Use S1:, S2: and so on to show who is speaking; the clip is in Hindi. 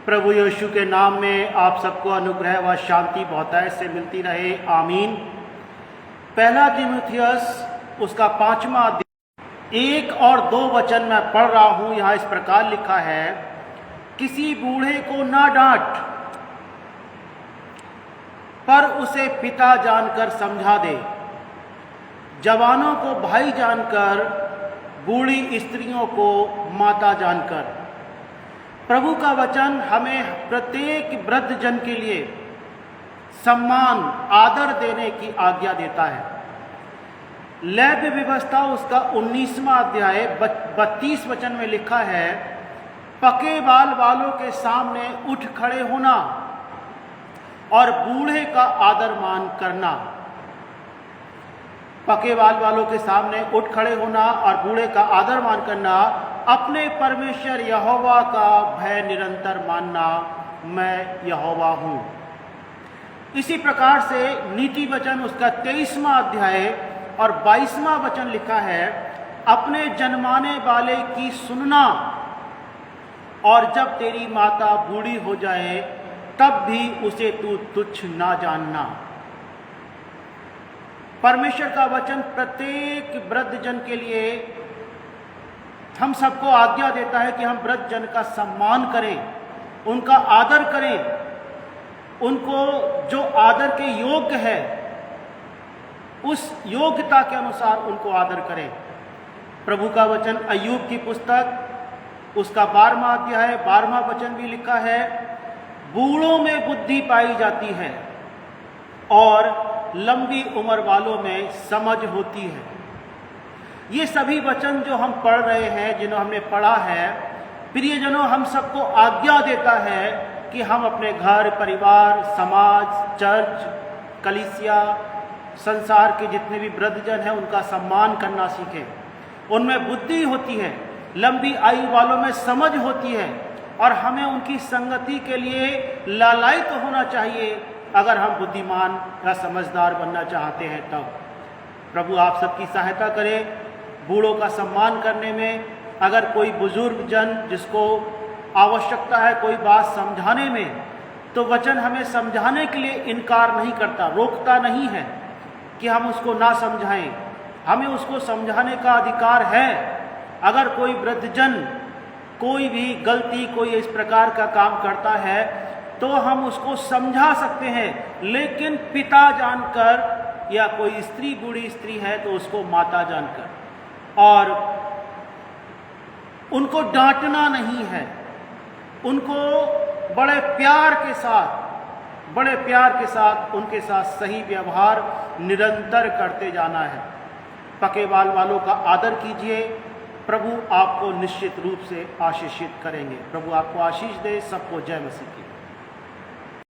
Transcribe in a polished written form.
S1: प्रभु यीशु के नाम में आप सबको अनुग्रह व शांति बहुतायत से मिलती रहे, आमीन। पहला तीमुथियुस उसका 5वां अध्याय 1 और 2 वचन मैं पढ़ रहा हूं। यहां इस प्रकार लिखा है, किसी बूढ़े को ना डांट, पर उसे पिता जानकर समझा दे, जवानों को भाई जानकर, बूढ़ी स्त्रियों को माता जानकर। प्रभु का वचन हमें प्रत्येक वृद्ध जन के लिए सम्मान आदर देने की आज्ञा देता है। लैब व्यवस्था उसका 19वां अध्याय 32 वचन में लिखा है, पके बाल वालों के सामने उठ खड़े होना और बूढ़े का आदर मान करना। पके बाल वालों के सामने उठ खड़े होना और बूढ़े का आदर मान करना, अपने परमेश्वर यहोवा का भय निरंतर मानना, मैं यहोवा हूं। इसी प्रकार से नीति वचन उसका 23वां अध्याय और 22वां वचन लिखा है, अपने जन्माने वाले की सुनना और जब तेरी माता बूढ़ी हो जाए तब भी उसे तू तुच्छ ना जानना। परमेश्वर का वचन प्रत्येक वृद्ध जन के लिए हम सबको आज्ञा देता है कि हम वृद्ध जन का सम्मान करें, उनका आदर करें, उनको जो आदर के योग्य है उस योग्यता के अनुसार उनको आदर करें। प्रभु का वचन अय्यूब की पुस्तक उसका 12वां अध्याय 12वां वचन भी लिखा है, बूढ़ों में बुद्धि पाई जाती है और लंबी उम्र वालों में समझ होती है। ये सभी वचन जो हम पढ़ रहे हैं, जिन्हें हमने पढ़ा है, प्रियजनों, हम सबको आज्ञा देता है कि हम अपने घर परिवार, समाज, चर्च, कलीसिया, संसार के जितने भी वृद्धजन हैं उनका सम्मान करना सीखें। उनमें बुद्धि होती है, लंबी आयु वालों में समझ होती है और हमें उनकी संगति के लिए लालायित होना चाहिए अगर हम बुद्धिमान या समझदार बनना चाहते हैं तब। प्रभु आप सबकी सहायता करें बूढ़ों का सम्मान करने में। अगर कोई बुजुर्ग जन जिसको आवश्यकता है कोई बात समझाने में, तो वचन हमें समझाने के लिए इनकार नहीं करता, रोकता नहीं है कि हम उसको ना समझाएं। हमें उसको समझाने का अधिकार है। अगर कोई वृद्धजन कोई भी गलती, कोई इस प्रकार का काम करता है तो हम उसको समझा सकते हैं, लेकिन पिता जानकर, या कोई स्त्री बूढ़ी स्त्री है तो उसको माता जानकर, और उनको डांटना नहीं है, उनको बड़े प्यार के साथ उनके साथ सही व्यवहार निरंतर करते जाना है। पके बाल वालों का आदर कीजिए, प्रभु आपको निश्चित रूप से आशीषित करेंगे। प्रभु आपको आशीष दे। सबको जय मसीह की।